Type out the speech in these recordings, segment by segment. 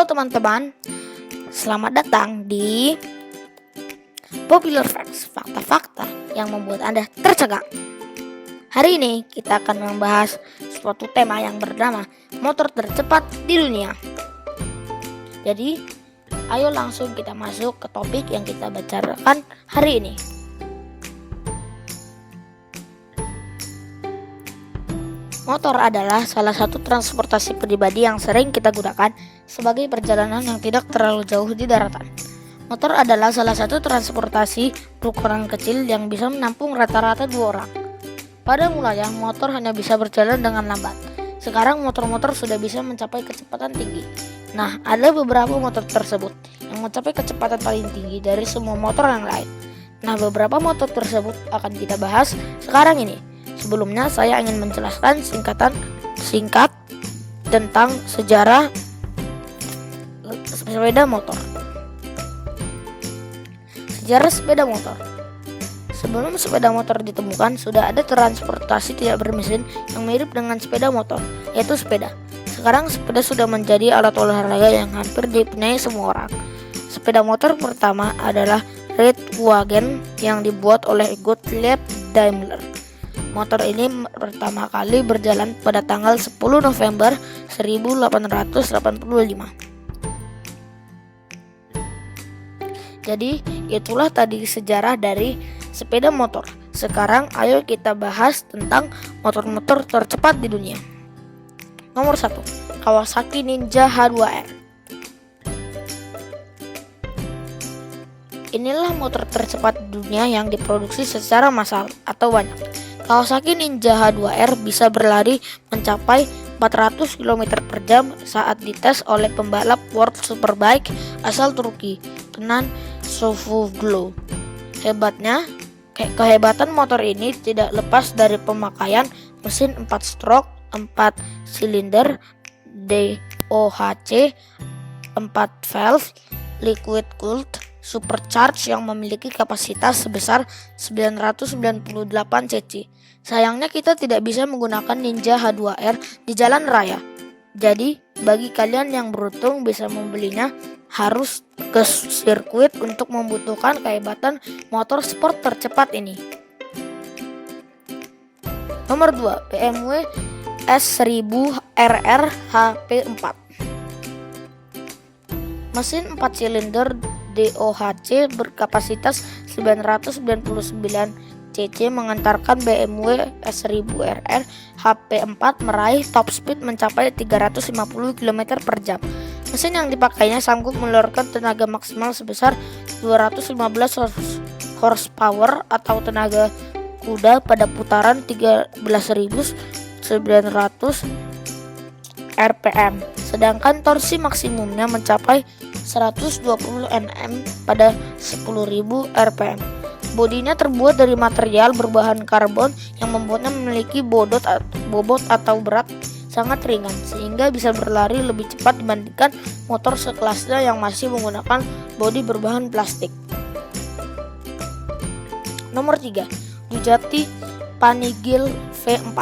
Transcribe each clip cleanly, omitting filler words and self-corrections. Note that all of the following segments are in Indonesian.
Halo teman-teman, selamat datang di Popular Facts, fakta-fakta yang membuat Anda tercengang. Hari ini kita akan membahas suatu tema yang bernama motor tercepat di dunia. Jadi, ayo langsung kita masuk ke topik yang kita bicarakan hari ini. Motor adalah salah satu transportasi pribadi yang sering kita gunakan sebagai perjalanan yang tidak terlalu jauh di daratan. Motor adalah salah satu transportasi berukuran kecil yang bisa menampung rata-rata 2 orang. Pada mulanya, motor hanya bisa berjalan dengan lambat. Sekarang motor-motor sudah bisa mencapai kecepatan tinggi. Nah, ada beberapa motor tersebut yang mencapai kecepatan paling tinggi dari semua motor yang lain. Nah, beberapa motor tersebut akan kita bahas sekarang ini. Sebelumnya saya ingin menjelaskan singkat tentang sejarah sepeda motor. Sejarah sepeda motor. Sebelum sepeda motor ditemukan, sudah ada transportasi tidak bermesin yang mirip dengan sepeda motor, yaitu sepeda. Sekarang sepeda sudah menjadi alat olahraga yang hampir dipunyai semua orang. Sepeda motor pertama adalah Reitwagen yang dibuat oleh Gottlieb Daimler. Motor ini pertama kali berjalan pada tanggal 10 November 1885. Jadi itulah tadi sejarah dari sepeda motor. Sekarang ayo kita bahas tentang motor-motor tercepat di dunia. Nomor 1, Kawasaki Ninja H2R. Inilah motor tercepat di dunia yang diproduksi secara massal atau banyak. Kawasaki Ninja H2R bisa berlari mencapai 400 km per jam saat dites oleh pembalap World Superbike asal Turki, Kenan Sofuoglu. Kehebatan motor ini tidak lepas dari pemakaian mesin 4 stroke 4 silinder DOHC 4 valve liquid cooled supercharged yang memiliki kapasitas sebesar 998 cc. Sayangnya kita tidak bisa menggunakan Ninja H2R di jalan raya. Jadi, bagi kalian yang beruntung bisa membelinya, harus ke sirkuit untuk membutuhkan kehebatan motor sport tercepat ini. Nomor 2, BMW S1000 RR HP4. Mesin 4 silinder DOHC berkapasitas 999 cc mengantarkan BMW S1000RR HP4 meraih top speed mencapai 350 km per jam. Mesin yang dipakainya sanggup mengeluarkan tenaga maksimal sebesar 215 horsepower atau tenaga kuda pada putaran 13.900 rpm. Sedangkan torsi maksimumnya mencapai 120 Nm pada 10.000 rpm. Bodinya terbuat dari material berbahan karbon yang membuatnya memiliki bobot atau berat sangat ringan sehingga bisa berlari lebih cepat dibandingkan motor sekelasnya yang masih menggunakan bodi berbahan plastik. Nomor 3, Ducati Panigale V4.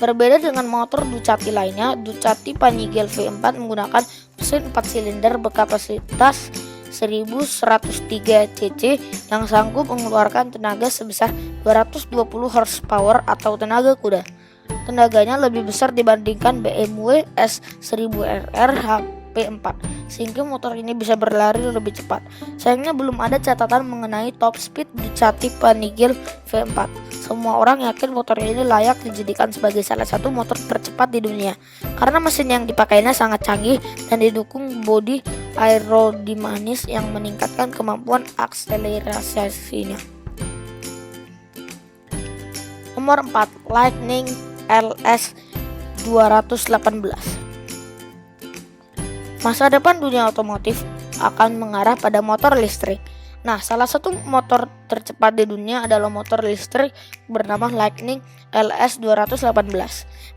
Berbeda dengan motor Ducati lainnya, Ducati Panigale V4 menggunakan mesin 4 silinder berkapasitas 1103 cc yang sanggup mengeluarkan tenaga sebesar 220 horsepower atau tenaga kuda. Tenaganya lebih besar dibandingkan BMW S1000RR HP4 sehingga motor ini bisa berlari lebih cepat. Sayangnya belum ada catatan mengenai top speed Ducati Panigale V4. Semua orang yakin motor ini layak dijadikan sebagai salah satu motor tercepat di dunia karena mesin yang dipakainya sangat canggih dan didukung bodi aerodinamis yang meningkatkan kemampuan akselerasinya. Nomor 4, Lightning LS 218. Masa depan dunia otomotif akan mengarah pada motor listrik. Nah, salah satu motor tercepat di dunia adalah motor listrik bernama Lightning LS 218.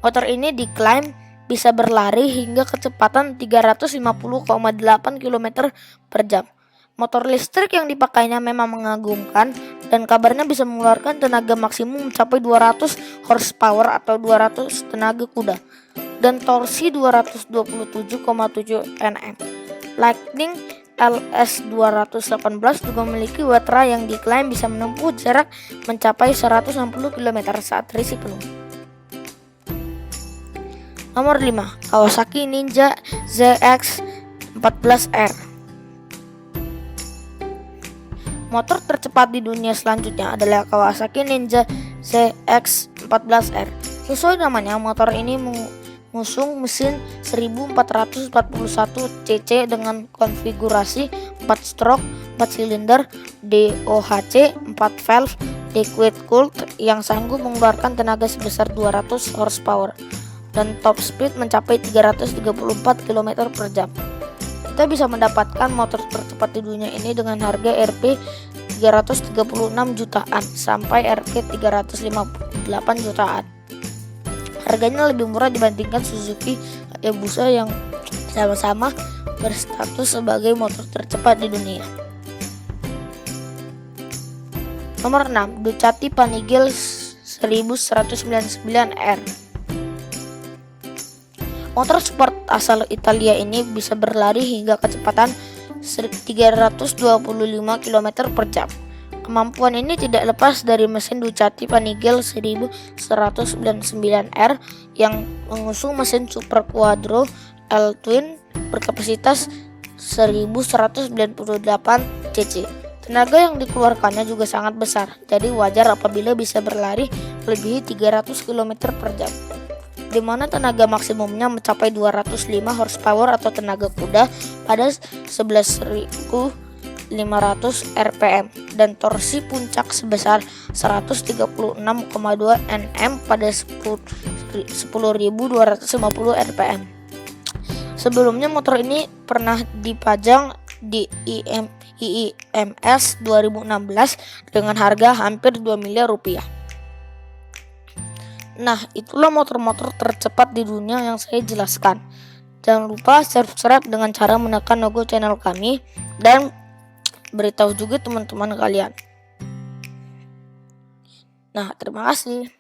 Motor ini diklaim bisa berlari hingga kecepatan 350,8 km per jam. Motor listrik yang dipakainya memang mengagumkan dan kabarnya bisa mengeluarkan tenaga maksimum mencapai 200 horsepower atau 200 tenaga kuda dan torsi 227,7 Nm. Lightning LS218 juga memiliki baterai yang diklaim bisa menempuh jarak mencapai 160 km saat terisi penuh. Nomor 5, Kawasaki Ninja ZX14R. Motor tercepat di dunia selanjutnya adalah Kawasaki Ninja ZX14R. Sesuai namanya, motor ini mengusung mesin 1441 cc dengan konfigurasi 4 stroke, 4 silinder, DOHC, 4 valve, liquid cooled yang sanggup mengeluarkan tenaga sebesar 200 horsepower dan top speed mencapai 334 km per jam. Kita bisa mendapatkan motor tercepat di dunia ini dengan harga Rp 336 jutaan sampai Rp 358 jutaan. Harganya lebih murah dibandingkan Suzuki Hayabusa yang sama-sama berstatus sebagai motor tercepat di dunia. Nomor 6, Ducati Panigale 1199R. Motor sport asal Italia ini bisa berlari hingga kecepatan 325 km per jam. Kemampuan ini tidak lepas dari mesin Ducati Panigale 1199R yang mengusung mesin Super Quattro L-Twin berkapasitas 1198 cc. Tenaga yang dikeluarkannya juga sangat besar, jadi wajar apabila bisa berlari melebihi 300 km per jam. Di mana tenaga maksimumnya mencapai 205 horsepower atau tenaga kuda pada 11.500 rpm dan torsi puncak sebesar 136,2 Nm pada 10.250 rpm. Sebelumnya motor ini pernah dipajang di IIMS 2016 dengan harga hampir 2 miliar rupiah. Nah, itulah motor-motor tercepat di dunia yang saya jelaskan. Jangan lupa subscribe dengan cara menekan logo channel kami dan beritahu juga teman-teman kalian. Nah, terima kasih.